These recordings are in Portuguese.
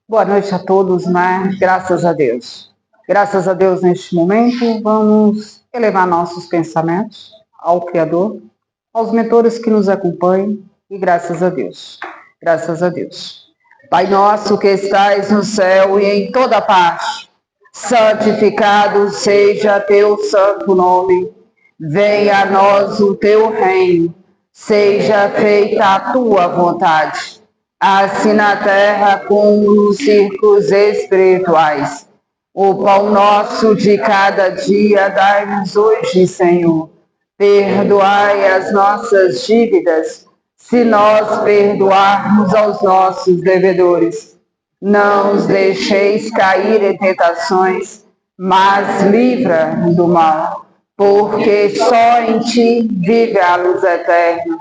Boa noite a todos, né? Graças a Deus. Graças a Deus, neste momento, vamos elevar nossos pensamentos ao Criador, aos mentores que nos acompanham e graças a Deus. Graças a Deus. Pai nosso que estais no céu e em toda parte, santificado seja teu santo nome. Venha a nós o teu reino. Seja feita a tua vontade, assim na terra como nos círculos espirituais. O pão nosso de cada dia dai-nos hoje, Senhor. Perdoai as nossas dívidas, se nós perdoarmos aos nossos devedores. Não os deixeis cair em tentações, mas livra do mal, porque só em ti vive a luz eterna,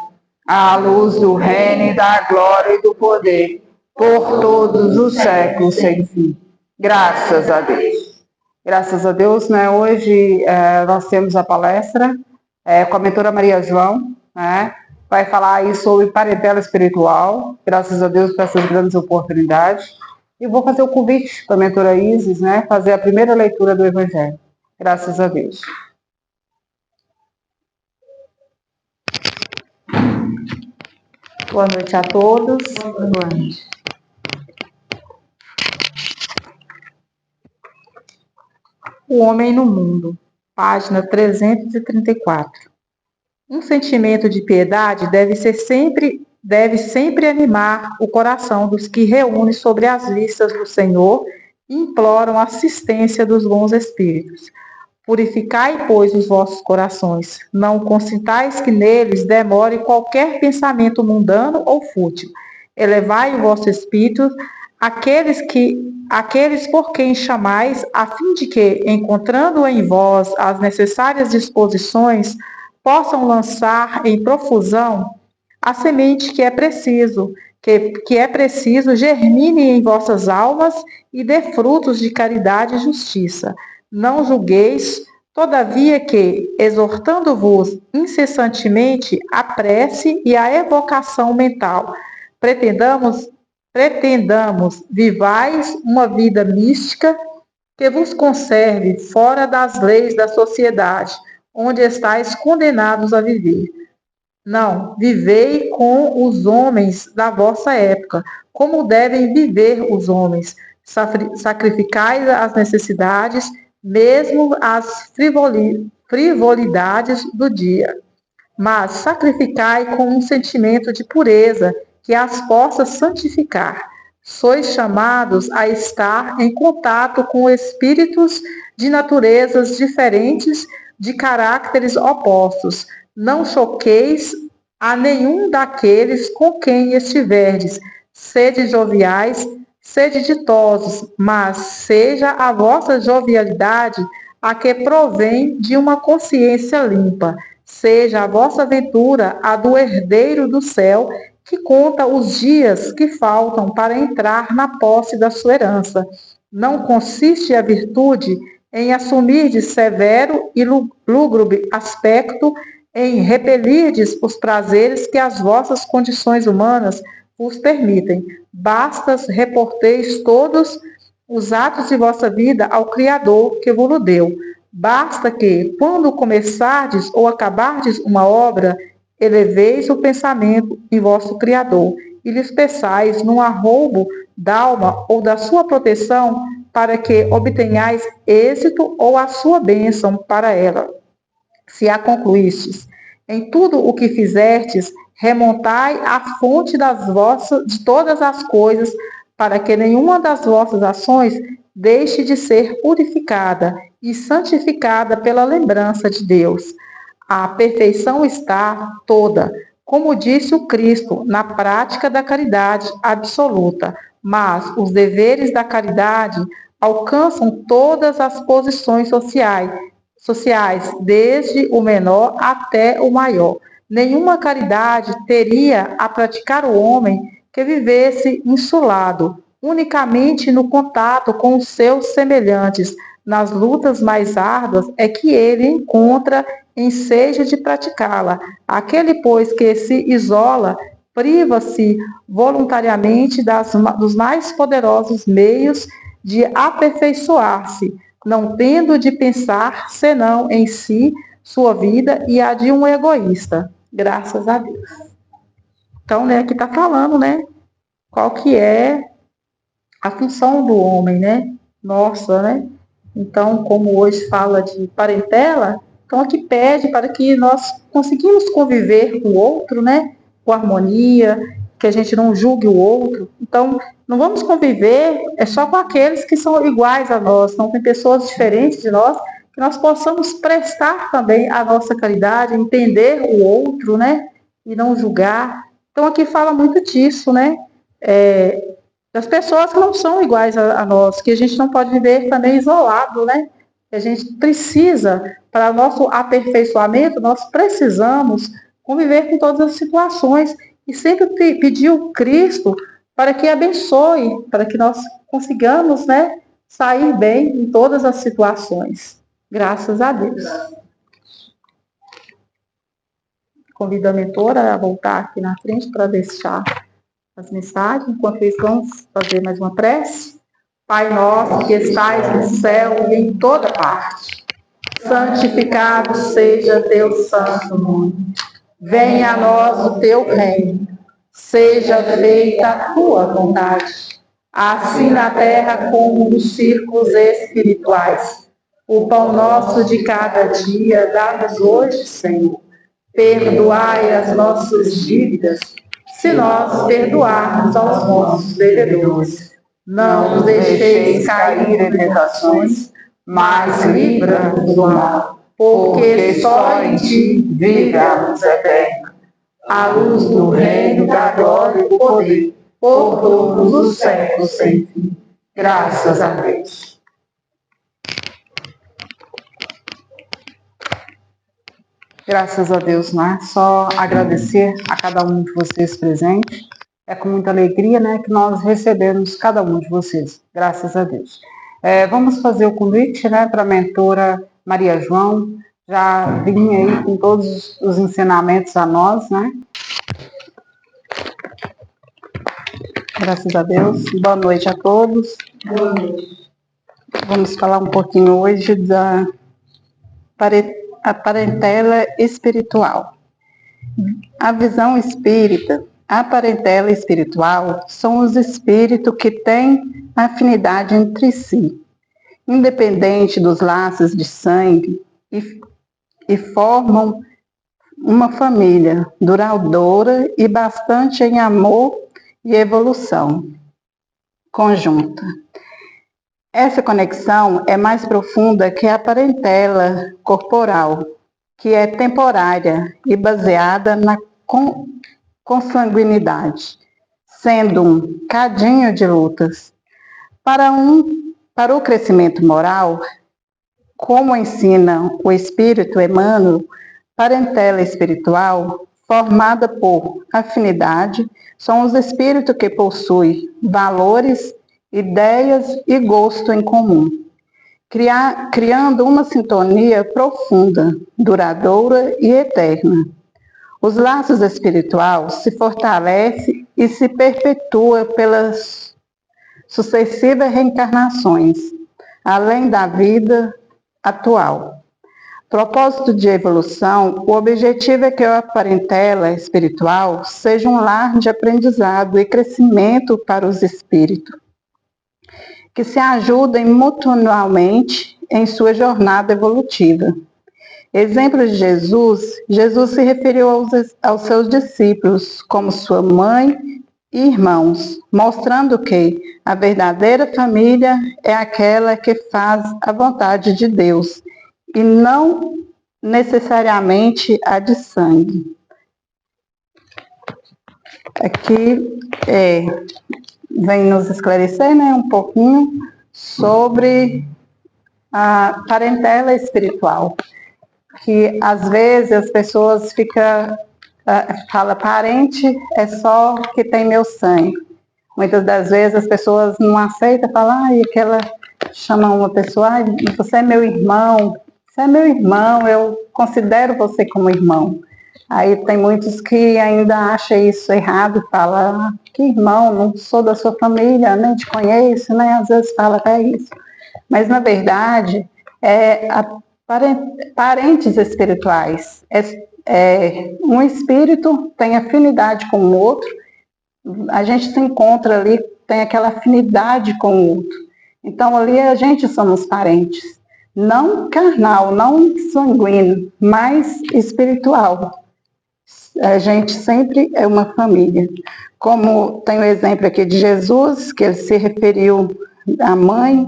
a luz do reino e da glória e do poder, por todos os séculos sem fim. Graças a Deus. Graças a Deus, né? Hoje nós temos a palestra com a mentora Maria João, né? Vai falar aí sobre parentela espiritual. Graças a Deus por essas grandes oportunidades. E vou fazer o convite para a mentora Isis, né? Fazer a primeira leitura do Evangelho. Graças a Deus. Boa noite a todos. Boa noite. O homem no mundo, página 334. Um sentimento de piedade deve sempre animar o coração dos que reúnem sobre as vistas do Senhor e imploram a assistência dos bons espíritos. Purificai, pois, os vossos corações. Não consintais que neles demore qualquer pensamento mundano ou fútil. Elevai o vosso espírito aqueles por quem chamais, a fim de que, encontrando em vós as necessárias disposições, possam lançar em profusão a semente que é preciso germine em vossas almas e dê frutos de caridade e justiça. Não julgueis, todavia, que, exortando-vos incessantemente a prece e a evocação mental, pretendamos, vivais uma vida mística que vos conserve fora das leis da sociedade, onde estáis condenados a viver. Não, vivei com os homens da vossa época, como devem viver os homens. Sacrificai as necessidades, mesmo as frivolidades do dia. Mas sacrificai com um sentimento de pureza, que as possa santificar. Sois chamados a estar em contato com espíritos de naturezas diferentes, de caráteres opostos. Não choqueis a nenhum daqueles com quem estiverdes. Sede joviais, sede ditosos, mas seja a vossa jovialidade a que provém de uma consciência limpa. Seja a vossa ventura a do herdeiro do céu, que conta os dias que faltam para entrar na posse da sua herança. Não consiste a virtude em assumir de severo e lúgubre aspecto, em repelirdes os prazeres que as vossas condições humanas vos permitem. Basta reporteis todos os atos de vossa vida ao Criador que vos deu. Basta que, quando começardes ou acabardes uma obra, eleveis o pensamento em vosso Criador e lhes peçais num arroubo d'alma ou da sua proteção, para que obtenhais êxito ou a sua bênção para ela. Se a concluístes, em tudo o que fizertes, remontai à fonte de todas as coisas, para que nenhuma das vossas ações deixe de ser purificada e santificada pela lembrança de Deus. A perfeição está toda, como disse o Cristo, na prática da caridade absoluta, mas os deveres da caridade alcançam todas as posições sociais, desde o menor até o maior. Nenhuma caridade teria a praticar o homem que vivesse insulado, unicamente no contato com os seus semelhantes. Nas lutas mais árduas é que ele encontra ensejo de praticá-la. Aquele, pois, que se isola priva-se voluntariamente dos mais poderosos meios de aperfeiçoar-se, não tendo de pensar senão em si, sua vida e a de um egoísta. Graças a Deus. Então, aqui está falando, qual que é a função do homem, nossa, Então, como hoje fala de parentela, então aqui pede para que nós conseguimos conviver com o outro, com harmonia, que a gente não julgue o outro. Então, não vamos conviver só com aqueles que são iguais a nós, não com pessoas diferentes de nós, que nós possamos prestar também a nossa caridade, entender o outro, e não julgar. Então, aqui fala muito disso, das pessoas que não são iguais a nós, que a gente não pode viver também isolado, Que a gente precisa, para nosso aperfeiçoamento, nós precisamos conviver com todas as situações e sempre pedir o Cristo para que abençoe, para que nós consigamos, sair bem em todas as situações. Graças a Deus. Convido a mentora a voltar aqui na frente para deixar as mensagens. Enquanto isso, vamos fazer mais uma prece. Pai nosso que estais no céu e em toda parte, santificado seja teu santo nome. Venha a nós o teu reino. Seja feita a tua vontade, assim na terra como nos círculos espirituais. O pão nosso de cada dia dá-nos hoje, Senhor. Perdoai as nossas dívidas, se nós perdoarmos aos nossos devedores. Não nos deixeis cair em tentações, mas livra-nos do mal, porque só em ti vive a luz eterna, a luz do reino, da glória e do poder, por todos os séculos sem fim. Graças a Deus. Graças a Deus, Só agradecer a cada um de vocês presentes. É com muita alegria, que nós recebemos cada um de vocês. Graças a Deus. Vamos fazer o convite, para a mentora Maria João. Já vinha aí com todos os ensinamentos a nós, Graças a Deus. Boa noite a todos. Boa noite. Vamos falar um pouquinho hoje da parentela espiritual. A visão espírita, a parentela espiritual são os espíritos que têm afinidade entre si, independente dos laços de sangue, e formam uma família duradoura e bastante em amor e evolução conjunta. Essa conexão é mais profunda que a parentela corporal, que é temporária e baseada na consanguinidade, sendo um cadinho de lutas. Para o crescimento moral, como ensina o Espírito Emmanuel, parentela espiritual, formada por afinidade, são os espíritos que possuem valores, ideias e gosto em comum, criando uma sintonia profunda, duradoura e eterna. Os laços espirituais se fortalecem e se perpetuam pelas sucessivas reencarnações, além da vida atual. Propósito de evolução, o objetivo é que a parentela espiritual seja um lar de aprendizado e crescimento para os espíritos, que se ajudem mutuamente em sua jornada evolutiva. Exemplo de Jesus, Jesus se referiu aos seus discípulos como sua mãe e irmãos, mostrando que a verdadeira família é aquela que faz a vontade de Deus e não necessariamente a de sangue. Aqui vem nos esclarecer um pouquinho sobre a parentela espiritual, que às vezes as pessoas falam, parente é só que tem meu sangue. Muitas das vezes as pessoas não aceitam, falam, chama uma pessoa, você é meu irmão, eu considero você como irmão. Aí tem muitos que ainda acham isso errado, fala que irmão, não sou da sua família, nem te conheço, né? Às vezes fala até isso. Mas na verdade, parentes espirituais. Um espírito tem afinidade com o outro, a gente se encontra ali, tem aquela afinidade com o outro. Então ali a gente somos parentes, não carnal, não sanguíneo, mas espiritual. A gente sempre é uma família. Como tem o exemplo aqui de Jesus, que ele se referiu à mãe,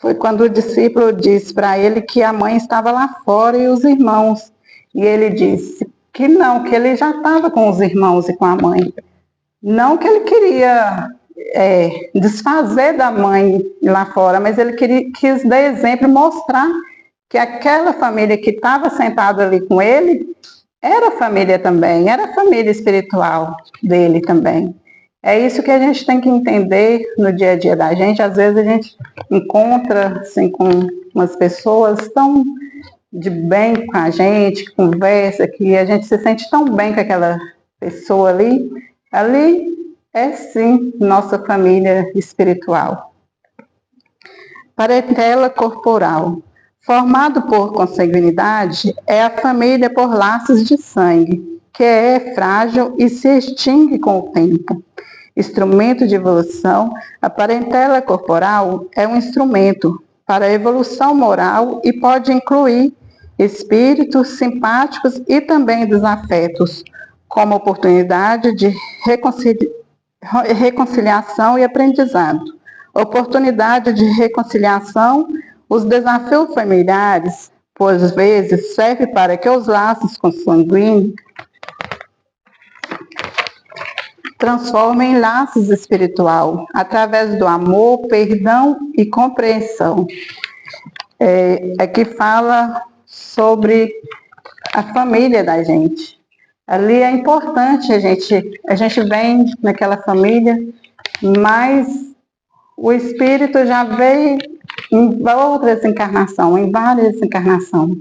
foi quando o discípulo disse para ele que a mãe estava lá fora e os irmãos. E ele disse que não, que ele já estava com os irmãos e com a mãe. Não que ele queria desfazer da mãe lá fora, mas ele quis dar exemplo e mostrar que aquela família que estava sentada ali com ele era família também, era família espiritual dele também. É isso que a gente tem que entender no dia a dia da gente. Às vezes a gente encontra assim, com umas pessoas tão de bem com a gente, que conversa, que a gente se sente tão bem com aquela pessoa ali. Ali é sim nossa família espiritual. Parentela corporal. Formado por consanguinidade, é a família por laços de sangue, que é frágil e se extingue com o tempo. Instrumento de evolução, a parentela corporal é um instrumento para a evolução moral e pode incluir espíritos simpáticos e também dos afetos, como oportunidade de reconciliação e aprendizado. Oportunidade de reconciliação, os desafios familiares, por vezes, serve para que os laços consanguíneos transformem em laços espiritual, através do amor, perdão e compreensão. Aqui fala sobre a família da gente. Ali é importante a gente vem naquela família, mas o espírito já veio em outras encarnações, em várias encarnações.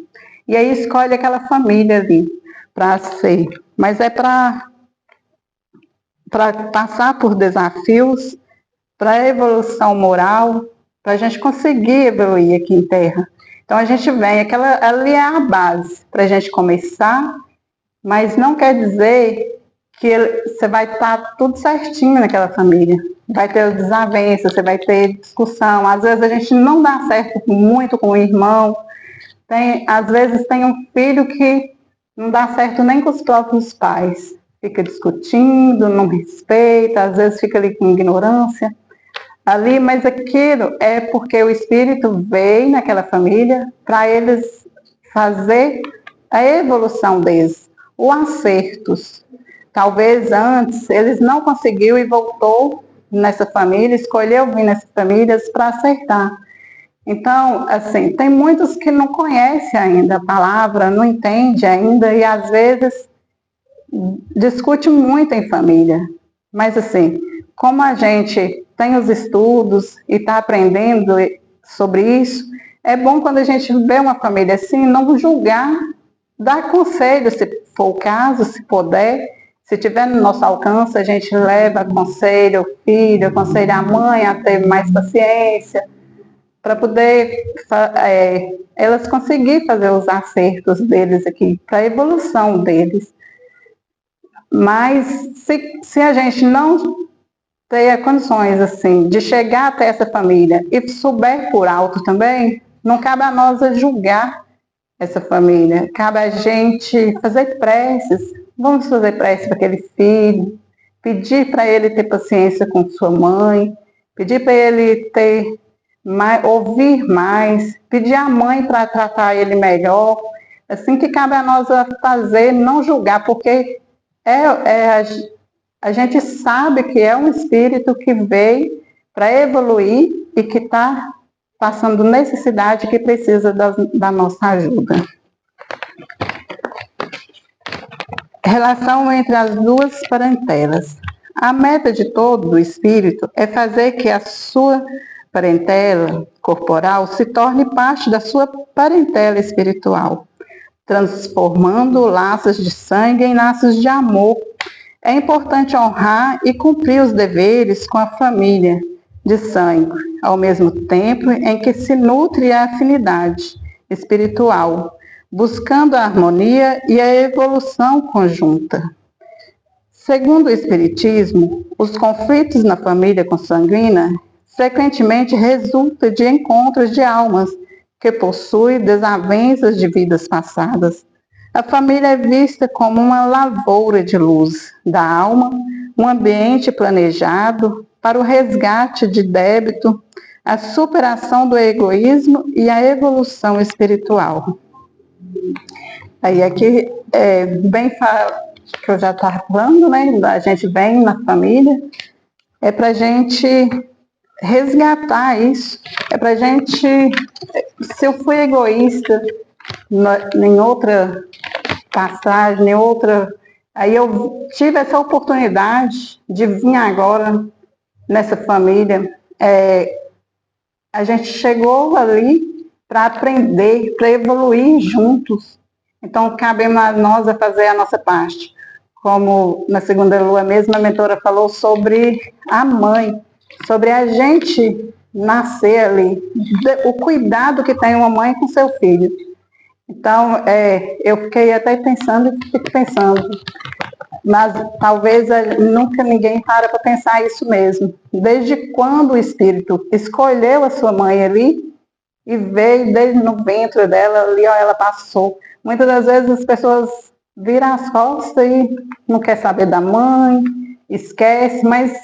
E aí escolhe aquela família ali para ser. Mas é para passar por desafios, para evolução moral, para a gente conseguir evoluir aqui em Terra. Então a gente vem, ali é a base para a gente começar, mas não quer dizer que você vai estar tudo certinho naquela família. Vai ter desavenças, você vai ter discussão. Às vezes a gente não dá certo muito com o irmão. Às vezes tem um filho que não dá certo nem com os próprios pais. Fica discutindo, não respeita, às vezes fica ali com ignorância. Ali, mas aquilo é porque o espírito veio naquela família para eles fazer a evolução deles, os acertos. Talvez antes eles não conseguiu e voltou nessa família, escolheu vir nessas famílias para acertar. Então, assim, tem muitos que não conhecem ainda a palavra, não entende ainda e às vezes discute muito em família. Mas assim, como a gente tem os estudos e está aprendendo sobre isso, é bom quando a gente vê uma família assim, não julgar, dar conselho, se for o caso, se puder. Se tiver no nosso alcance, a gente leva, aconselha o filho, aconselha a mãe a ter mais paciência, para poder elas conseguir fazer os acertos deles aqui, para a evolução deles. Mas se a gente não ter condições assim, de chegar até essa família e souber por alto também, não cabe a nós julgar essa família, cabe a gente fazer preces. Vamos fazer prece para aquele filho, pedir para ele ter paciência com sua mãe, pedir para ele ouvir mais, pedir à mãe para tratar ele melhor. Assim que cabe a nós fazer, não julgar, porque a gente sabe que é um espírito que veio para evoluir e que está passando necessidade, que precisa da nossa ajuda. Relação entre as duas parentelas. A meta de todo espírito é fazer que a sua parentela corporal se torne parte da sua parentela espiritual, transformando laços de sangue em laços de amor. É importante honrar e cumprir os deveres com a família de sangue, ao mesmo tempo em que se nutre a afinidade espiritual, buscando a harmonia e a evolução conjunta. Segundo o Espiritismo, os conflitos na família consanguínea frequentemente resultam de encontros de almas que possuem desavenças de vidas passadas. A família é vista como uma lavoura de luz da alma, um ambiente planejado para o resgate de débito, a superação do egoísmo e a evolução espiritual. Aí aqui bem que eu já estava falando, né? A gente vem na família, é para a gente resgatar isso, é para a gente, se eu fui egoísta em outra passagem, em outra, aí eu tive essa oportunidade de vir agora nessa família, a gente chegou ali para aprender, para evoluir juntos. Então, cabe a nós a fazer a nossa parte. Como na segunda lua mesmo, a mentora falou sobre a mãe, sobre a gente nascer ali, o cuidado que tem uma mãe com seu filho. Então, eu fiquei até pensando e fico pensando, mas talvez nunca ninguém para pensar isso mesmo. Desde quando o espírito escolheu a sua mãe ali e veio desde no ventre dela ali, ó, ela passou. Muitas das vezes as pessoas viram as costas e não quer saber da mãe, esquece, mas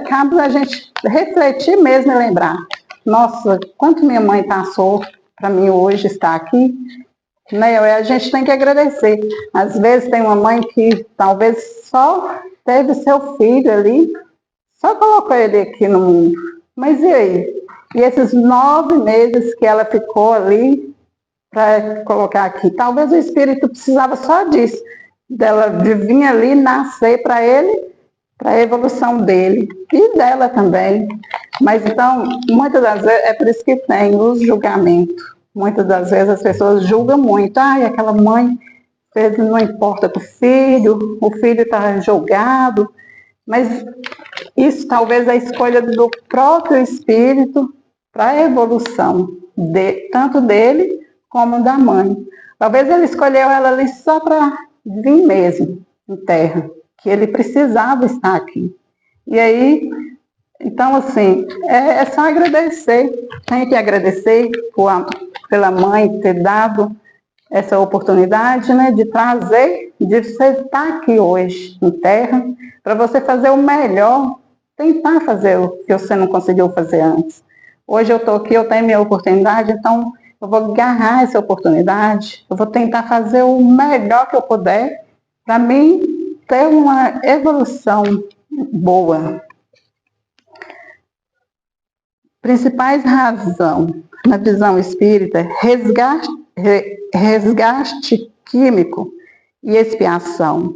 cabe a gente refletir mesmo e lembrar. Nossa, quanto minha mãe passou para mim hoje estar aqui, né? A gente tem que agradecer. Às vezes tem uma mãe que talvez só teve seu filho ali, só colocou ele aqui no mundo. Mas e aí? E esses 9 meses que ela ficou ali para colocar aqui, talvez o espírito precisava só disso, dela vir ali, nascer para ele, para a evolução dele e dela também. Mas então, muitas das vezes, é por isso que tem os julgamentos. Muitas das vezes as pessoas julgam muito. Ai, aquela mãe não importa com o filho está julgado. Mas isso talvez é a escolha do próprio espírito para a evolução, tanto dele como da mãe. Talvez ele escolheu ela ali só para vir mesmo em terra, que ele precisava estar aqui. E aí, então assim, é só agradecer, tem que agradecer pela mãe ter dado essa oportunidade, né, de trazer, de você estar aqui hoje em terra, para você fazer o melhor, tentar fazer o que você não conseguiu fazer antes. Hoje eu estou aqui, eu tenho minha oportunidade, então eu vou agarrar essa oportunidade, eu vou tentar fazer o melhor que eu puder, para mim ter uma evolução boa. Principais razões, na visão espírita, resgate químico e expiação.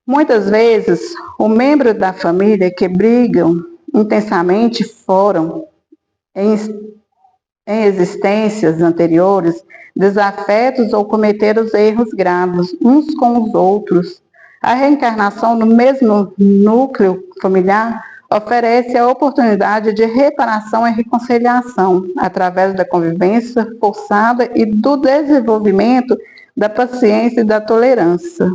Muitas vezes, o membro da família que brigam intensamente foram, em existências anteriores, desafetos ou cometeram erros graves uns com os outros. A reencarnação no mesmo núcleo familiar oferece a oportunidade de reparação e reconciliação através da convivência forçada e do desenvolvimento da paciência e da tolerância.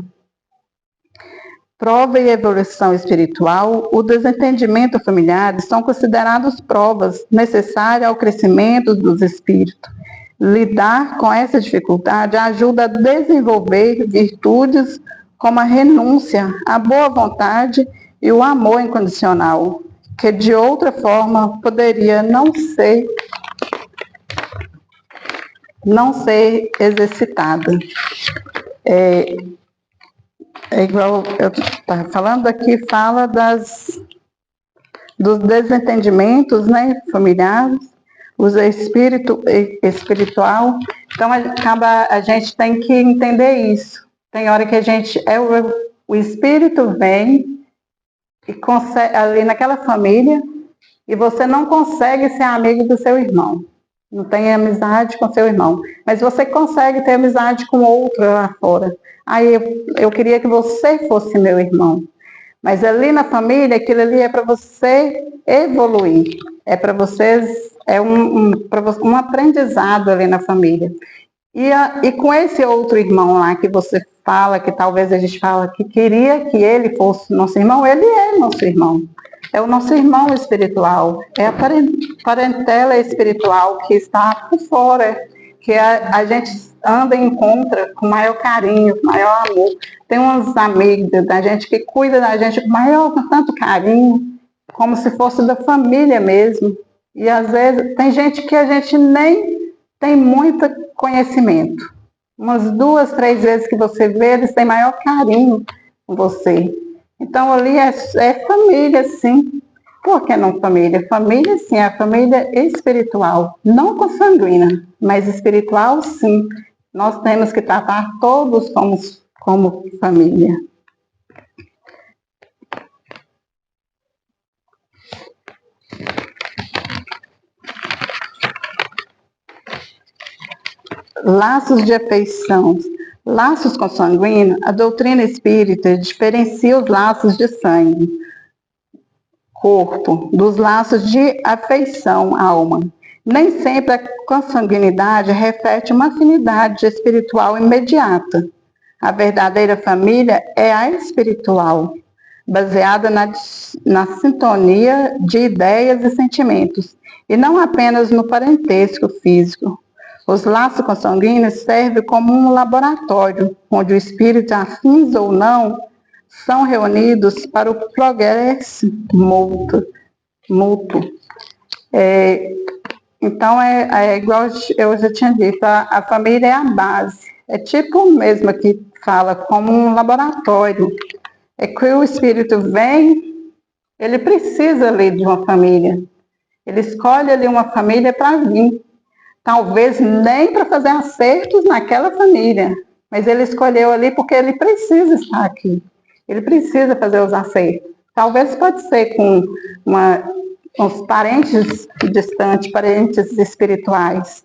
Prova e evolução espiritual, o desentendimento familiar são considerados provas necessárias ao crescimento dos espíritos. Lidar com essa dificuldade ajuda a desenvolver virtudes como a renúncia, a boa vontade e o amor incondicional, que de outra forma poderia não ser exercitada. Igual eu estava falando aqui, fala dos desentendimentos, né, familiares, os espiritual. Então, a gente tem que entender isso. Tem hora que o espírito vem e consegue, ali naquela família, e você não consegue ser amigo do seu irmão. não tem amizade com seu irmão, mas você consegue ter amizade com outro lá fora. Aí eu queria que você fosse meu irmão. Mas ali na família, aquilo ali é para você evoluir, é para vocês, um aprendizado ali na família. E com esse outro irmão lá que você fala, que talvez a gente fala que queria que ele fosse nosso irmão, ele é nosso irmão. É o nosso irmão espiritual, é a parentela espiritual que está por fora, que a gente anda e encontra com maior carinho, com maior amor. Tem uns amigos da gente que cuida da gente com tanto carinho, como se fosse da família mesmo. E às vezes tem gente que a gente nem tem muito conhecimento. Umas 2, 3 vezes que você vê, eles têm maior carinho com você. Então ali é família, sim. Por que não família? Família, sim, é a família espiritual. Não consanguínea, mas espiritual, sim. Nós temos que tratar todos como família. Laços de afeição. Laços consanguíneos, a doutrina espírita diferencia os laços de sangue, corpo, dos laços de afeição, alma. Nem sempre a consanguinidade reflete uma afinidade espiritual imediata. A verdadeira família é a espiritual, baseada na sintonia de ideias e sentimentos, e não apenas no parentesco físico. Os laços consanguíneos servem como um laboratório, onde o espírito, afins ou não, são reunidos para o progresso mútuo. Então, é igual eu já tinha dito, a família é a base. É tipo mesmo aqui fala, como um laboratório. É que o espírito vem, ele precisa ali de uma família. Ele escolhe ali uma família para vir. Talvez nem para fazer acertos naquela família, mas ele escolheu ali porque ele precisa estar aqui. Ele precisa fazer os acertos. Talvez pode ser com uns parentes distantes, parentes espirituais,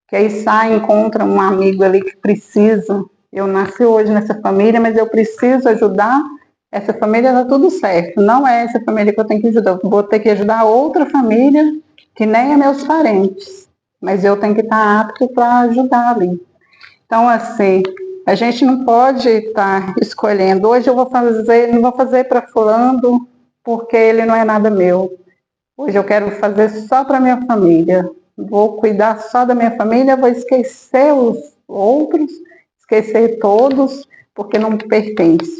que aí sai, encontra um amigo ali que precisa. Eu nasci hoje nessa família, mas eu preciso ajudar essa família, está tudo certo. Não é essa família que eu tenho que ajudar. Eu vou ter que ajudar outra família que nem é meus parentes, mas eu tenho que estar apto para ajudar ali. Então, assim, a gente não pode estar escolhendo, hoje eu vou fazer, não vou fazer para fulano, porque ele não é nada meu. Hoje eu quero fazer só para minha família, vou cuidar só da minha família, vou esquecer os outros, esquecer todos, porque não me pertence.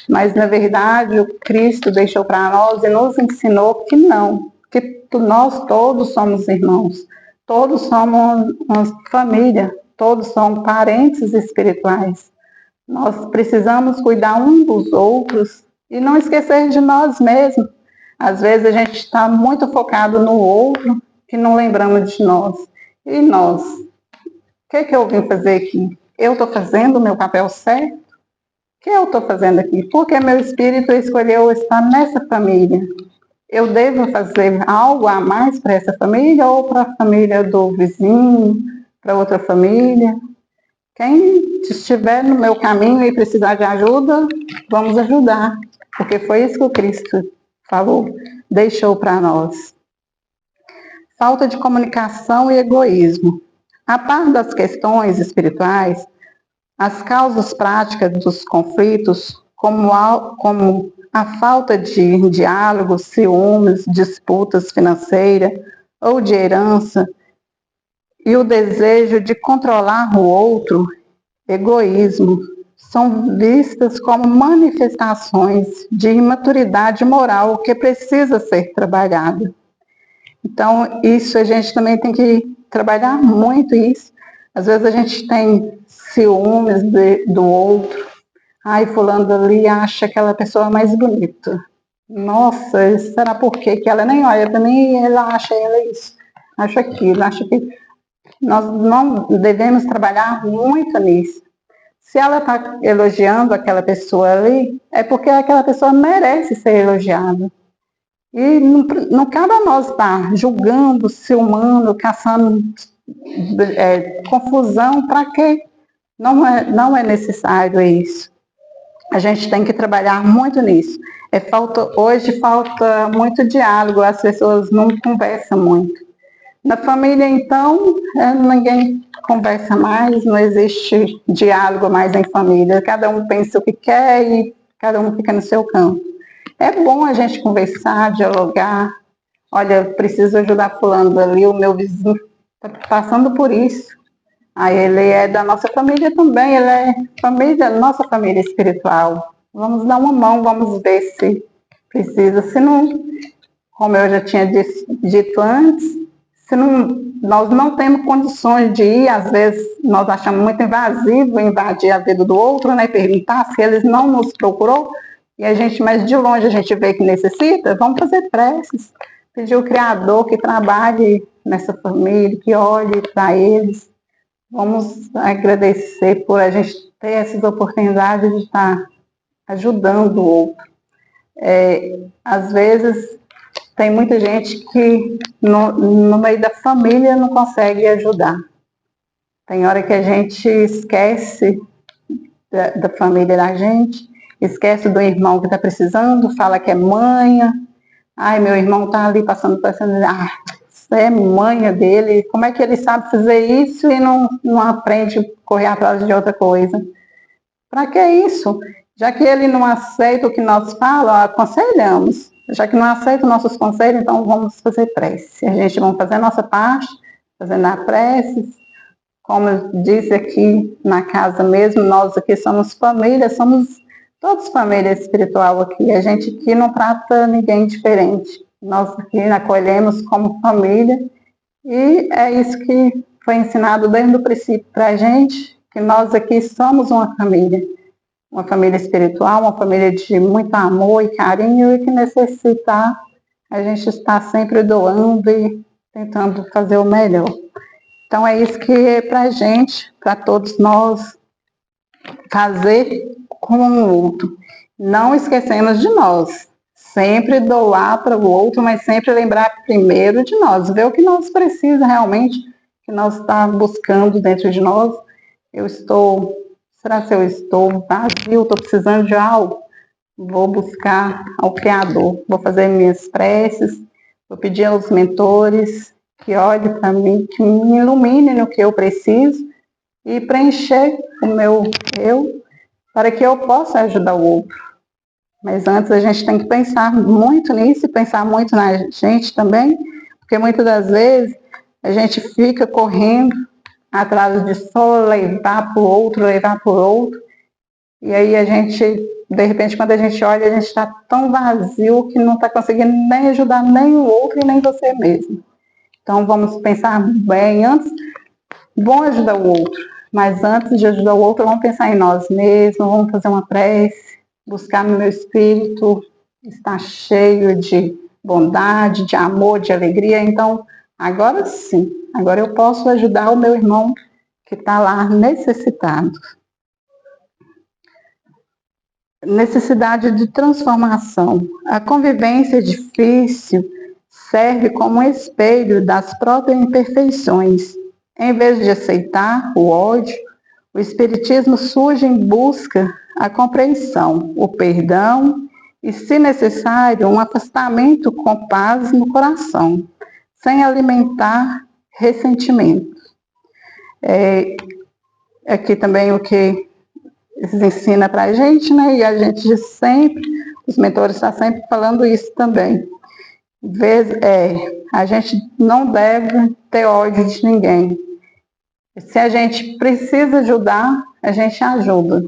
Mas, na verdade, o Cristo deixou para nós e nos ensinou que não, que nós todos somos irmãos. Todos somos uma família, todos são parentes espirituais. Nós precisamos cuidar uns dos outros e não esquecer de nós mesmos. Às vezes a gente está muito focado no outro que não lembramos de nós. E nós? O que eu vim fazer aqui? Eu estou fazendo o meu papel certo? O que eu estou fazendo aqui? Porque meu espírito escolheu estar nessa família. Eu devo fazer algo a mais para essa família ou para a família do vizinho, para outra família? Quem estiver no meu caminho e precisar de ajuda, vamos ajudar, porque foi isso que o Cristo falou, deixou para nós. Falta de comunicação e egoísmo. A par das questões espirituais, as causas práticas dos conflitos, como a falta de diálogo, ciúmes, disputas financeiras ou de herança, e o desejo de controlar o outro, egoísmo, são vistas como manifestações de imaturidade moral que precisa ser trabalhada. Então, isso a gente também tem que trabalhar muito isso. Às vezes a gente tem ciúmes do outro. Ai, fulano ali acha aquela pessoa mais bonita. Nossa, será por quê? Que ela nem olha para mim e ela acha ela isso, acha aquilo, acha que... Nós não devemos trabalhar muito nisso. Se ela está elogiando aquela pessoa ali, é porque aquela pessoa merece ser elogiada. E não cabe a nós estar julgando, se humano, caçando confusão, para quê? Não é necessário isso. A gente tem que trabalhar muito nisso. Hoje falta muito diálogo, as pessoas não conversam muito. Na família, então, ninguém conversa mais, não existe diálogo mais em família. Cada um pensa o que quer e cada um fica no seu canto. É bom a gente conversar, dialogar. Olha, eu preciso ajudar fulano ali, o meu vizinho está passando por isso. Aí ele é da nossa família também, ele é nossa família espiritual. Vamos dar uma mão, vamos ver se precisa. Se não, como eu já tinha dito antes, se nós não temos condições de ir, às vezes nós achamos muito invasivo invadir a vida do outro, né? Perguntar se eles não nos procurou, mas de longe a gente vê que necessita, vamos fazer preces, pedir ao Criador que trabalhe nessa família, que olhe para eles. Vamos agradecer por a gente ter essas oportunidades de estar ajudando o outro. Às vezes, tem muita gente que no meio da família não consegue ajudar. Tem hora que a gente esquece da família da gente, esquece do irmão que está precisando, fala que é manha. Ai, meu irmão está ali passando, você é manha dele, como é que ele sabe fazer isso e não aprende a correr atrás de outra coisa? Para que isso? Já que ele não aceita o que nós falamos, aconselhamos. Já que não aceita os nossos conselhos, então vamos fazer prece. A gente vai fazer a nossa parte, fazendo a prece. Como eu disse aqui na casa mesmo, nós aqui somos família, somos todos família espiritual aqui. A gente aqui não trata ninguém diferente. Nós aqui acolhemos como família e é isso que foi ensinado desde o princípio para a gente, que nós aqui somos uma família espiritual, uma família de muito amor e carinho e que necessitar, a gente está sempre doando e tentando fazer o melhor. Então é isso que é para a gente, para todos nós, fazer com o outro. Não esquecemos de nós. Sempre doar para o outro, mas sempre lembrar primeiro de nós. Ver o que nós precisamos realmente, que nós estamos buscando dentro de nós. Será que eu estou vazio, estou precisando de algo? Vou buscar ao Criador, vou fazer minhas preces, vou pedir aos mentores que olhem para mim, que me iluminem no que eu preciso e preencher o meu eu para que eu possa ajudar o outro. Mas antes a gente tem que pensar muito nisso e pensar muito na gente também, porque muitas das vezes a gente fica correndo atrás de só levar para o outro, e aí a gente, de repente, quando a gente olha, a gente está tão vazio que não está conseguindo nem ajudar nem o outro e nem você mesmo. Então vamos pensar bem antes, vamos ajudar o outro, mas antes de ajudar o outro, vamos pensar em nós mesmos, vamos fazer uma prece, buscar no meu espírito estar cheio de bondade, de amor, de alegria. Então, agora sim, agora eu posso ajudar o meu irmão que está lá necessitado. Necessidade de transformação. A convivência difícil serve como espelho das próprias imperfeições. Em vez de aceitar o ódio, o Espiritismo surge em busca a compreensão, o perdão e, se necessário, um afastamento com paz no coração, sem alimentar ressentimento. Aqui também o que ensina para a gente, né? E a gente sempre, os mentores estão sempre falando isso também. A gente não deve ter ódio de ninguém. Se a gente precisa ajudar, a gente ajuda.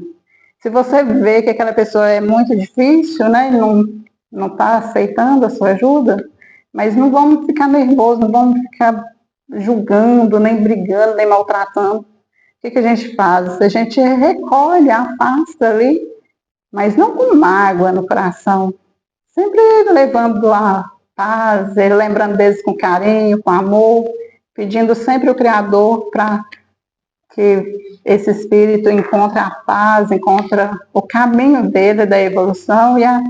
Se você vê que aquela pessoa é muito difícil, né, não está aceitando a sua ajuda, mas não vamos ficar nervosos, não vamos ficar julgando, nem brigando, nem maltratando. O que a gente faz? A gente recolhe, afasta ali, mas não com mágoa no coração, sempre levando a paz, lembrando deles com carinho, com amor, pedindo sempre o Criador para que esse espírito encontre a paz, encontre o caminho dele da evolução e a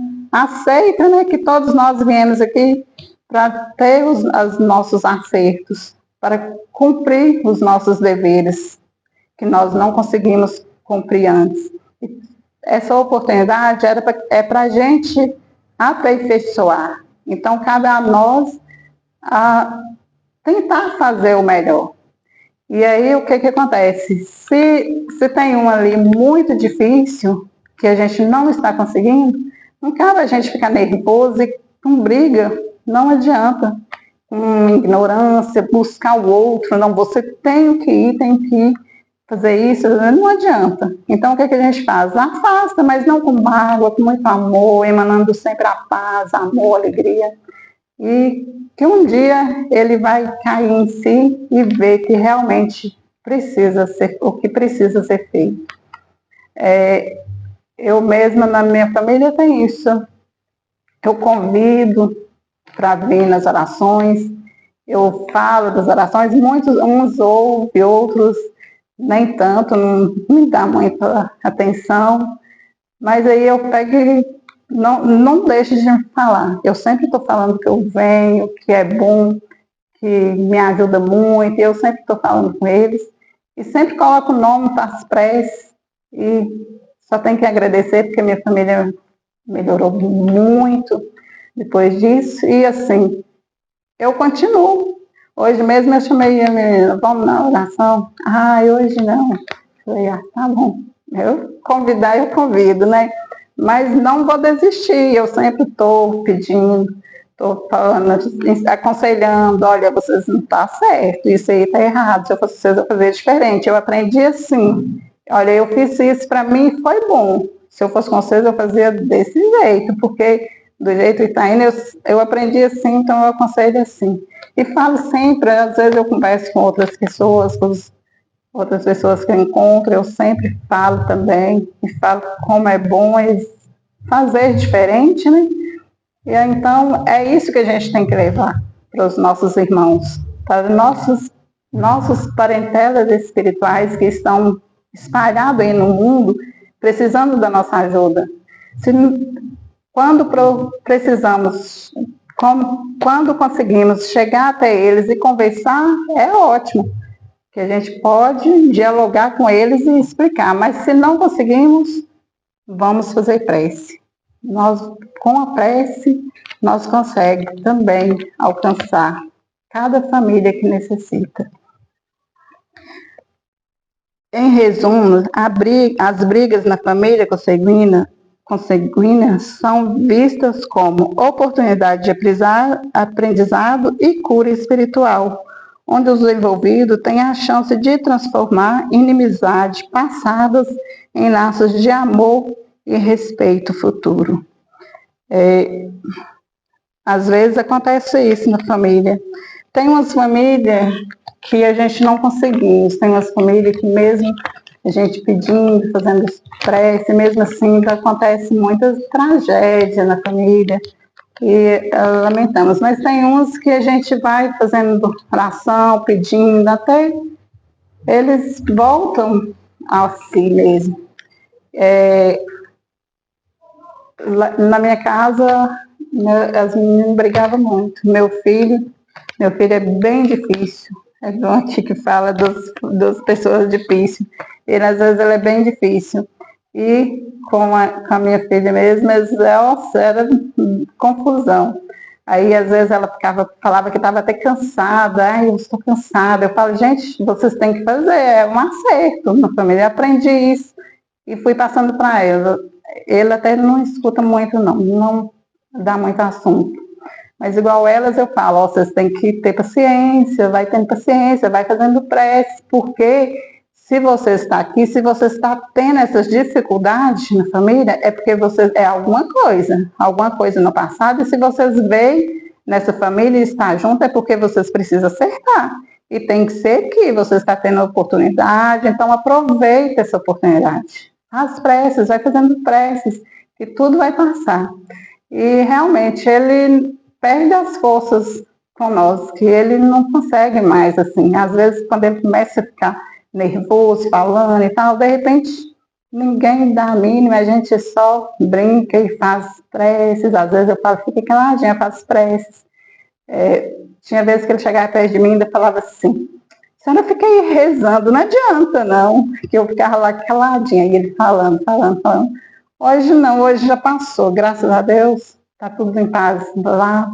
aceita, né, que todos nós viemos aqui para ter os nossos acertos, para cumprir os nossos deveres, que nós não conseguimos cumprir antes. Essa oportunidade é para a gente aperfeiçoar. Então, cabe a nós a tentar fazer o melhor. E aí, o que acontece? Se tem um ali muito difícil, que a gente não está conseguindo, não cabe a gente ficar nervoso e com briga, não adianta. Com ignorância, buscar o outro, não, você tem que ir fazer isso, não adianta. Então, o que a gente faz? Afasta, mas não com mágoa, com muito amor, emanando sempre a paz, amor, alegria. E que um dia ele vai cair em si e ver que realmente o que precisa ser feito. Eu mesma, na minha família, tem isso. Eu convido para vir nas orações, eu falo das orações, uns ouvem, outros nem tanto, não me dá muita atenção, mas aí eu pego e não deixo de falar. Eu sempre estou falando que eu venho, que é bom, que me ajuda muito, eu sempre estou falando com eles, e sempre coloco o nome para as preces, e só tenho que agradecer, porque minha família melhorou muito depois disso, e assim, eu continuo. Hoje mesmo eu chamei a menina, vamos na oração? Hoje não. Falei, tá bom. Eu convido, né? Mas não vou desistir, eu sempre estou pedindo, estou falando, aconselhando, olha, vocês não estão certo, isso aí está errado, se eu fosse vocês, eu fazer diferente. Eu aprendi assim, olha, eu fiz isso, para mim foi bom. Se eu fosse com vocês, eu fazia desse jeito, porque do jeito que está indo, eu aprendi assim, então eu aconselho assim. E falo sempre, às vezes eu converso com outras pessoas, outras pessoas que eu encontro, eu sempre falo também, e falo como é bom fazer diferente, né? E então é isso que a gente tem que levar para os nossos irmãos, para nossos parentelas espirituais que estão espalhados aí no mundo, precisando da nossa ajuda. Quando precisamos, quando conseguimos chegar até eles e conversar, é ótimo, que a gente pode dialogar com eles e explicar, mas se não conseguimos, vamos fazer prece. Com a prece, nós conseguimos também alcançar cada família que necessita. Em resumo, as brigas na família consanguíneas são vistas como oportunidade de aprendizado e cura espiritual, onde os envolvidos têm a chance de transformar inimizades passadas em laços de amor e respeito futuro. Às vezes acontece isso na família. Tem umas famílias que a gente não conseguiu, tem umas famílias que mesmo a gente pedindo, fazendo prece, mesmo assim acontece muitas tragédias na família e lamentamos. Mas tem uns que a gente vai fazendo oração, pedindo, até eles voltam a si mesmo. Na minha casa, as meninas brigavam muito. Meu filho é bem difícil. É bom que fala das pessoas difíceis. Às vezes ele é bem difícil. E com a minha filha mesmo, era confusão. Aí às vezes ela falava que estava até cansada. Eu estou cansada. Eu falo, gente, vocês têm que fazer, é um acerto na família. Eu aprendi isso e fui passando para ela. Ele até não escuta muito, não dá muito assunto. Mas igual elas eu falo, vocês têm que ter paciência, vai tendo paciência, vai fazendo prece, porque se você está aqui, se você está tendo essas dificuldades na família, é porque alguma coisa no passado, e se vocês veem nessa família e está junto, é porque vocês precisam acertar. E tem que ser que você está tendo oportunidade, então aproveite essa oportunidade. As preces, vai fazendo preces, que tudo vai passar. E realmente ele perde as forças com nós, que ele não consegue mais, assim. Às vezes, quando ele começa a ficar nervoso, falando e tal, de repente, ninguém dá a mínima, a gente só brinca e faz preces. Às vezes eu falo, fica caladinha, faz preces. Tinha vezes que ele chegava perto de mim e ainda falava assim, senhora, fica aí rezando, não adianta não, que eu ficava lá caladinha, e ele falando. Hoje não, hoje já passou, graças a Deus, tá tudo em paz lá.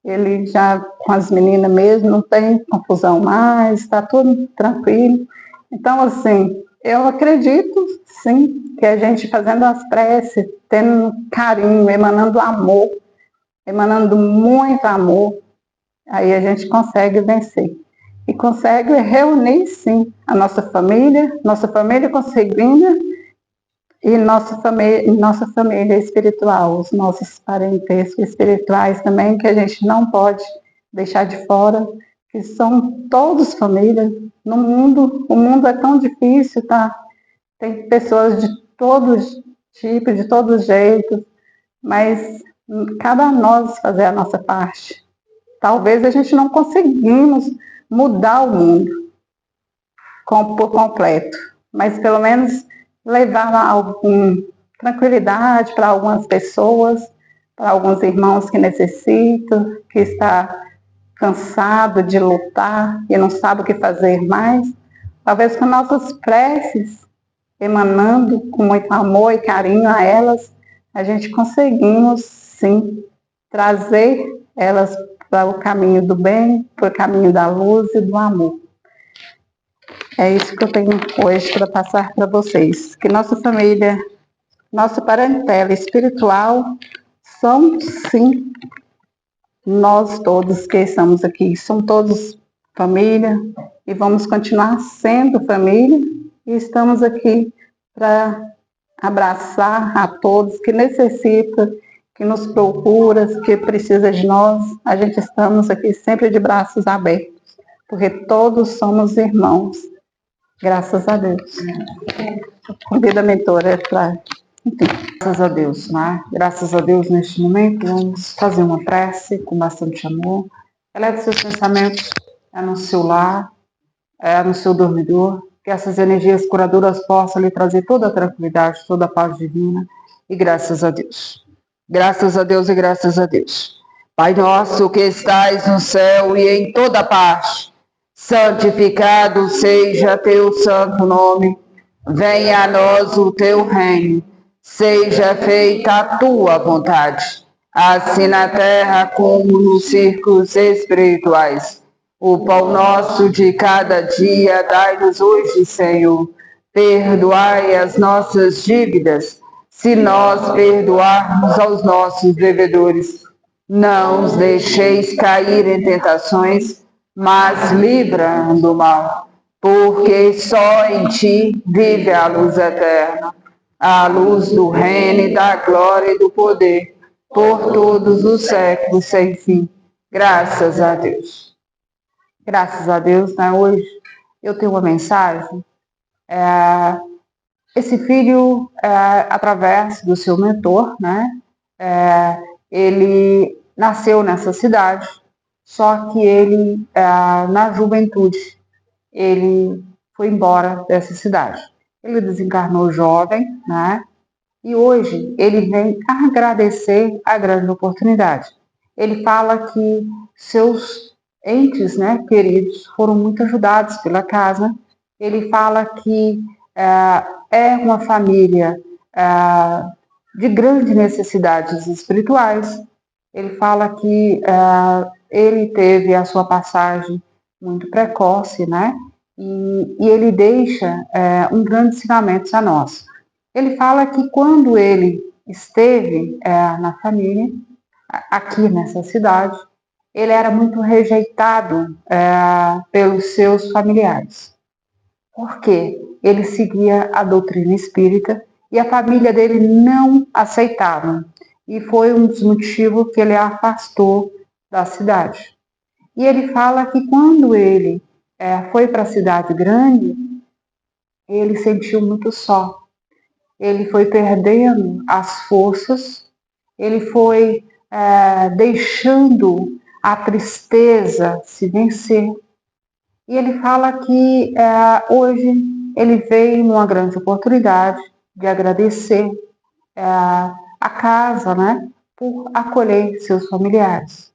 Ele já, com as meninas mesmo, não tem confusão mais, está tudo tranquilo. Então, assim, eu acredito, sim, que a gente fazendo as preces, tendo carinho, emanando amor, emanando muito amor, aí a gente consegue vencer. E consegue reunir, sim, a nossa família conseguindo, e nossa família espiritual, os nossos parentescos espirituais também, que a gente não pode deixar de fora, que são todos família. No mundo, o mundo é tão difícil, tá? Tem pessoas de todos tipos, de todos jeitos, mas cabe a nós fazer a nossa parte. Talvez a gente não conseguimos mudar o mundo por completo, mas pelo menos levar alguma tranquilidade para algumas pessoas, para alguns irmãos que necessitam, que está cansado de lutar e não sabe o que fazer mais. Talvez com nossas preces, emanando com muito amor e carinho a elas, a gente conseguimos, sim, trazer elas para o caminho do bem, para o caminho da luz e do amor. É isso que eu tenho hoje para passar para vocês. Que nossa família, nossa parentela espiritual são, sim, nós todos que estamos aqui. São todos família e vamos continuar sendo família. E estamos aqui para abraçar a todos que necessitam, que nos procura, que precisa de nós. A gente estamos aqui sempre de braços abertos, porque todos somos irmãos. Graças a Deus. Convido a mentora para... Graças a Deus, né? Graças a Deus, neste momento, vamos fazer uma prece com bastante amor. Eleve seus pensamentos no seu lar, no seu dormidor, que essas energias curadoras possam lhe trazer toda a tranquilidade, toda a paz divina. E graças a Deus. Graças a Deus e graças a Deus. Pai nosso que estais no céu e em toda parte, santificado seja teu santo nome. Venha a nós o teu reino. Seja feita a tua vontade, assim na terra como nos círculos espirituais. O pão nosso de cada dia dai-nos hoje, Senhor. Perdoai as nossas dívidas, se nós perdoarmos aos nossos devedores. Não os deixeis cair em tentações, mas livra do mal, porque só em ti vive a luz eterna, a luz do reino e da glória e do poder, por todos os séculos sem fim. Graças a Deus. Graças a Deus, né? Hoje eu tenho uma mensagem. Esse filho, através do seu mentor, né? Ele nasceu nessa cidade, só que ele, na juventude, ele foi embora dessa cidade. Ele desencarnou jovem, né? E hoje ele vem agradecer a grande oportunidade. Ele fala que seus entes, né, queridos, foram muito ajudados pela casa. Ele fala que é uma família de grandes necessidades espirituais. Ele fala que ele teve a sua passagem muito precoce, né? E ele deixa um grande ensinamento a nós. Ele fala que quando ele esteve na família, aqui nessa cidade, ele era muito rejeitado pelos seus familiares. Por quê? Ele seguia a doutrina espírita e a família dele não aceitava. E foi um dos motivos que ele afastou da cidade. E ele fala que quando ele foi para a cidade grande, ele sentiu muito só. Ele foi perdendo as forças, ele foi deixando a tristeza se vencer. E ele fala que hoje ele veio numa grande oportunidade de agradecer a casa, né, por acolher seus familiares.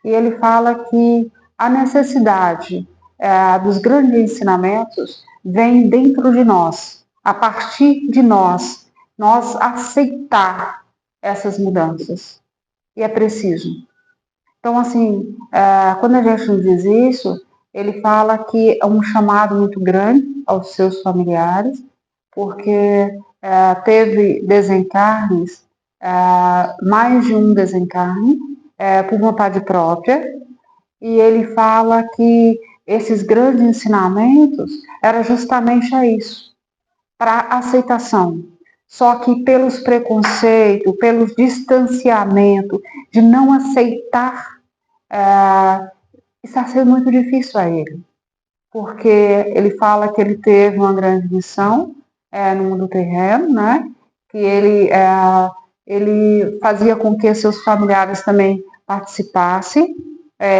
E ele fala que a necessidade dos grandes ensinamentos vem dentro de nós, a partir de nós aceitar essas mudanças. E é preciso. Então, assim, quando a gente diz isso, ele fala que é um chamado muito grande aos seus familiares, porque teve desencarnes, mais de um desencarne, por vontade própria, e ele fala que esses grandes ensinamentos era justamente a isso, para aceitação. Só que pelos preconceitos, pelos distanciamentos, de não aceitar, está sendo muito difícil a ele. Porque ele fala que ele teve uma grande missão no mundo terreno, né? Que ele fazia com que seus familiares também participassem,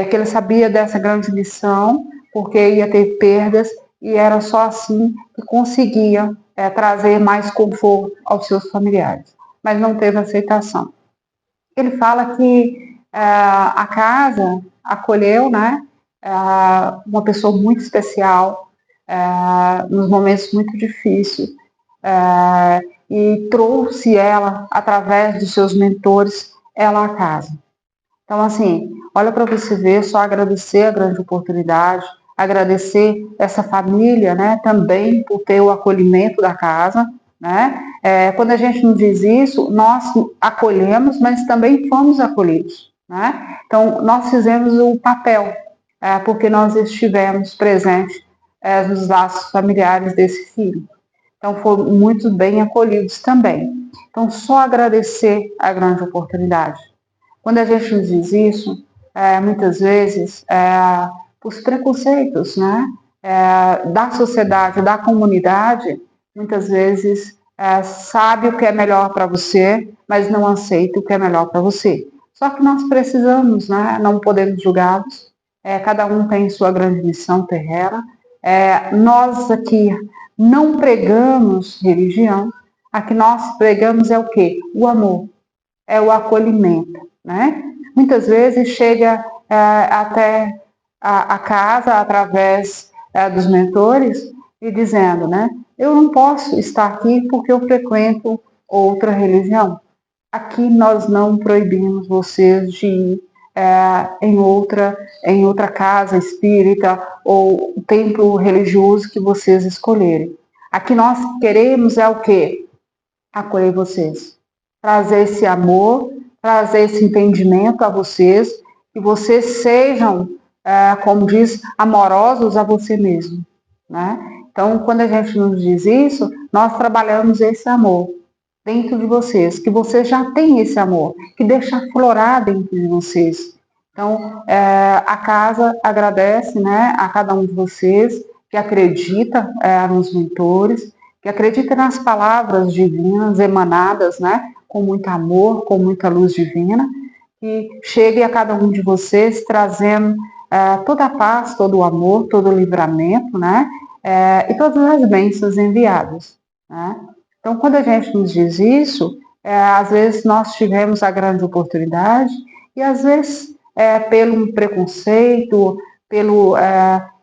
que ele sabia dessa grande missão, porque ia ter perdas, e era só assim que conseguia trazer mais conforto aos seus familiares. Mas não teve aceitação. Ele fala que a casa acolheu, né, uma pessoa muito especial, nos momentos muito difíceis, e trouxe ela, através dos seus mentores, ela à casa. Então, assim, olha para você ver, só agradecer a grande oportunidade, agradecer essa família, né, também por ter o acolhimento da casa, né? Quando a gente não diz isso, nós acolhemos, mas também fomos acolhidos, né? Então, nós fizemos o papel, porque nós estivemos presentes nos laços familiares desse filho. Então, foram muito bem acolhidos também. Então, só agradecer a grande oportunidade. Quando a gente nos diz isso, muitas vezes, os preconceitos, né, da sociedade, da comunidade, muitas vezes sabe o que é melhor para você, mas não aceita o que é melhor para você. Só que nós precisamos, né, não podemos julgá-los, cada um tem sua grande missão terrena. Nós aqui não pregamos religião, aqui nós pregamos o quê? O amor, é o acolhimento, né? Muitas vezes chega até a casa através dos mentores e dizendo, né? Eu não posso estar aqui porque eu frequento outra religião. Aqui nós não proibimos vocês de ir em outra casa espírita ou templo religioso que vocês escolherem. Aqui nós queremos o quê? Acolher vocês. Trazer esse amor, trazer esse entendimento a vocês, que vocês sejam, como diz, amorosos a você mesmo, né? Então, quando a gente nos diz isso, nós trabalhamos esse amor dentro de vocês, que vocês já têm esse amor, que deixa aflorar dentro de vocês. Então, a casa agradece, né, a cada um de vocês que acredita nos mentores, que acredita nas palavras divinas emanadas, né, com muito amor, com muita luz divina, que chegue a cada um de vocês trazendo toda a paz, todo o amor, todo o livramento, né, e todas as bênçãos enviadas, né? Então, quando a gente nos diz isso, às vezes nós tivemos a grande oportunidade e às vezes pelo preconceito,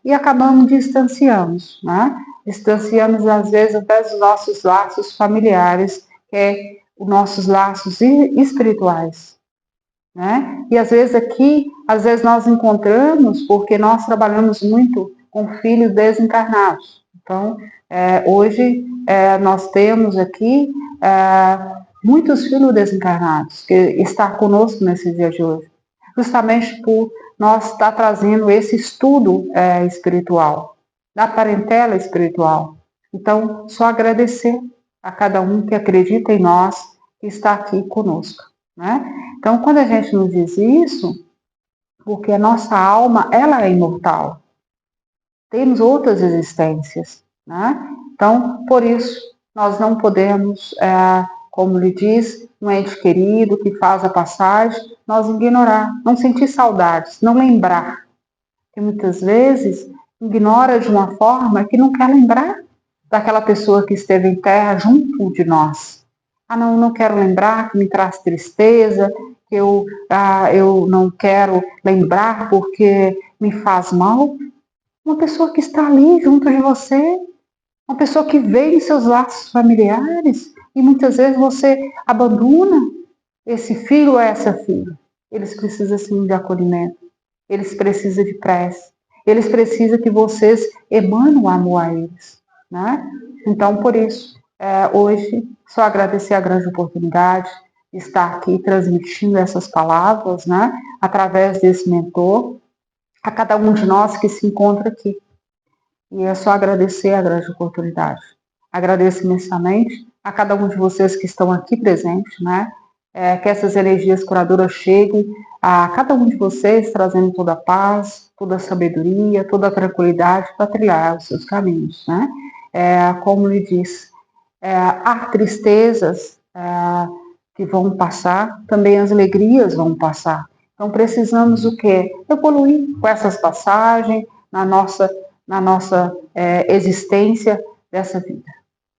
e acabamos distanciamos, né? Distanciamos às vezes até dos nossos laços familiares, que é os nossos laços espirituais, né? E às vezes nós encontramos porque nós trabalhamos muito com filhos desencarnados. Então, hoje nós temos aqui muitos filhos desencarnados que estão conosco nesse dia de hoje, justamente por nós estar trazendo esse estudo espiritual, da parentela espiritual. Então, só agradecer a cada um que acredita em nós, que está aqui conosco, né? Então, quando a gente nos diz isso, porque a nossa alma, ela é imortal, temos outras existências, né? Então, por isso, nós não podemos, como lhe diz, um ente querido que faz a passagem, nós ignorar, não sentir saudades, não lembrar. Porque muitas vezes ignora de uma forma que não quer lembrar, daquela pessoa que esteve em terra junto de nós. Não quero lembrar, que me traz tristeza, que eu não quero lembrar porque me faz mal. Uma pessoa que está ali junto de você, uma pessoa que veio em seus laços familiares e muitas vezes você abandona esse filho ou essa filha. Eles precisam sim de acolhimento, eles precisam de prece, eles precisam que vocês emanem o amor a eles, né? Então, por isso, hoje, só agradecer a grande oportunidade de estar aqui transmitindo essas palavras, né? Através desse mentor, a cada um de nós que se encontra aqui. E é só agradecer a grande oportunidade. Agradeço imensamente a cada um de vocês que estão aqui presentes, né? Que essas energias curadoras cheguem a cada um de vocês, trazendo toda a paz, toda a sabedoria, toda a tranquilidade para trilhar os seus caminhos, né? Como lhe disse, há tristezas que vão passar, também as alegrias vão passar. Então precisamos o quê? Evoluir com essas passagens na nossa existência dessa vida,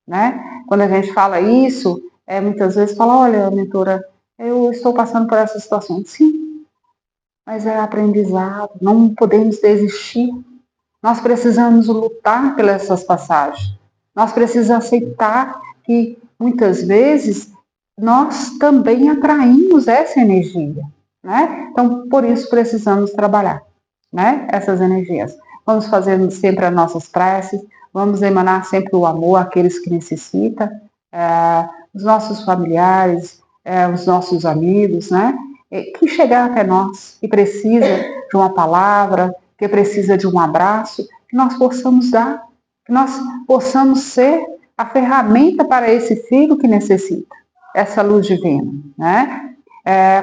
né? Quando a gente fala isso, muitas vezes fala, olha, mentora, eu estou passando por essa situação. Sim, mas é aprendizado, não podemos desistir. Nós precisamos lutar pelas essas passagens. Nós precisamos aceitar que, muitas vezes, nós também atraímos essa energia, né? Então, por isso, precisamos trabalhar, né? Essas energias. Vamos fazendo sempre as nossas preces, vamos emanar sempre o amor àqueles que necessitam, os nossos familiares, os nossos amigos, né? Que chegar até nós, que precisa de uma palavra, que precisa de um abraço, que nós possamos dar, que nós possamos ser a ferramenta para esse filho que necessita, essa luz divina, né?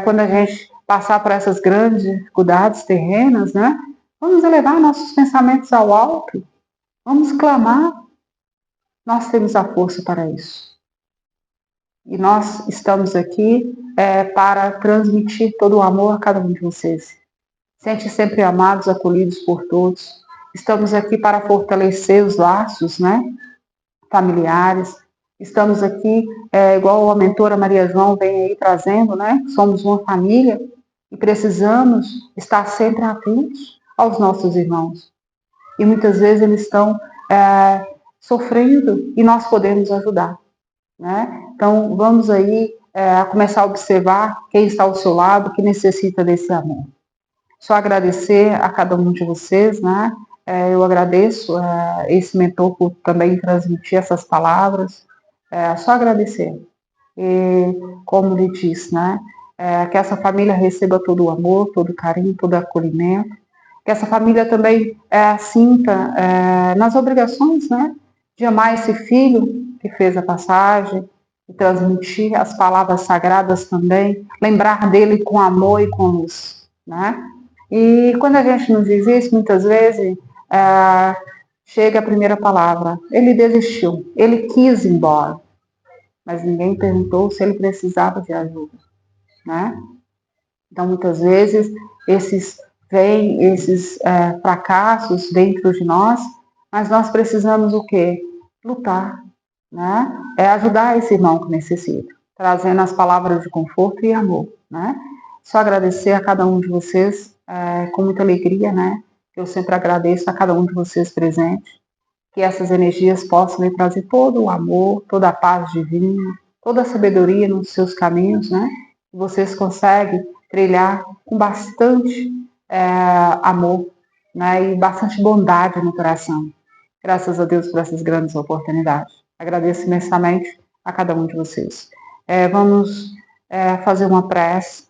Quando a gente passar por essas grandes dificuldades terrenas, né? Vamos elevar nossos pensamentos ao alto, vamos clamar. Nós temos a força para isso. E nós estamos aqui para transmitir todo o amor a cada um de vocês. Sente sempre amados, acolhidos por todos. Estamos aqui para fortalecer os laços, né, familiares. Estamos aqui, igual a mentora Maria João vem aí trazendo, né? Somos uma família e precisamos estar sempre atentos aos nossos irmãos. E muitas vezes eles estão sofrendo e nós podemos ajudar, né? Então, vamos aí começar a observar quem está ao seu lado, que necessita desse amor. Só agradecer a cada um de vocês, né? Eu agradeço esse mentor por também transmitir essas palavras. Só agradecer. E, como lhe disse, né? Que essa família receba todo o amor, todo o carinho, todo o acolhimento. Que essa família também sinta nas obrigações, né? De amar esse filho que fez a passagem, e transmitir as palavras sagradas também, lembrar dele com amor e com luz, né? E quando a gente nos diz isso, muitas vezes chega a primeira palavra, ele desistiu, ele quis ir embora, mas ninguém perguntou se ele precisava de ajuda, né? Então, muitas vezes, esses fracassos dentro de nós, mas nós precisamos o quê? Lutar, né? Ajudar esse irmão que necessita, trazendo as palavras de conforto e amor, né? Só agradecer a cada um de vocês com muita alegria, né? Eu sempre agradeço a cada um de vocês presentes, que essas energias possam lhe trazer todo o amor, toda a paz divina, toda a sabedoria nos seus caminhos, né? E vocês conseguem trilhar com bastante amor, né? E bastante bondade no coração. Graças a Deus por essas grandes oportunidades. Agradeço imensamente a cada um de vocês. Vamos fazer uma prece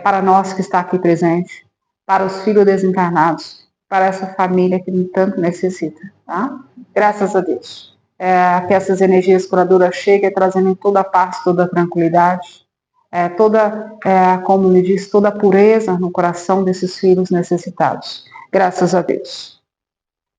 para nós que está aqui presente, para os filhos desencarnados, para essa família que tanto necessita, tá? Graças a Deus. Que essas energias curadoras cheguem trazendo toda a paz, toda a tranquilidade, como me diz, toda a pureza no coração desses filhos necessitados. Graças a Deus.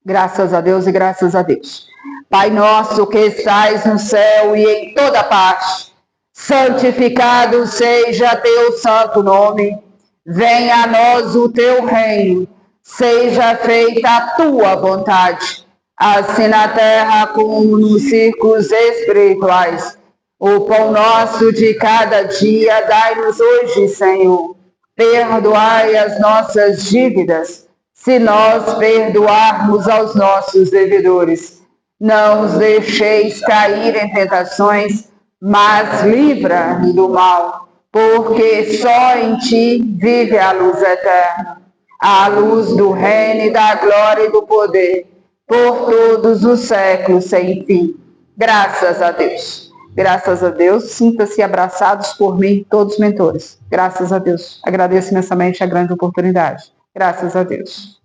Graças a Deus e graças a Deus. Pai nosso que estais no céu e em toda parte, santificado seja teu santo nome. Venha a nós o teu reino. Seja feita a tua vontade, assim na terra como nos círculos espirituais. O pão nosso de cada dia dai-nos hoje, Senhor. Perdoai as nossas dívidas, se nós perdoarmos aos nossos devedores. Não os deixeis cair em tentações, mas livra do mal, porque só em ti vive a luz eterna, a luz do reino e da glória e do poder, por todos os séculos sem fim. Graças a Deus. Graças a Deus. Sinta-se abraçados por mim, todos os mentores. Graças a Deus. Agradeço imensamente a grande oportunidade. Graças a Deus.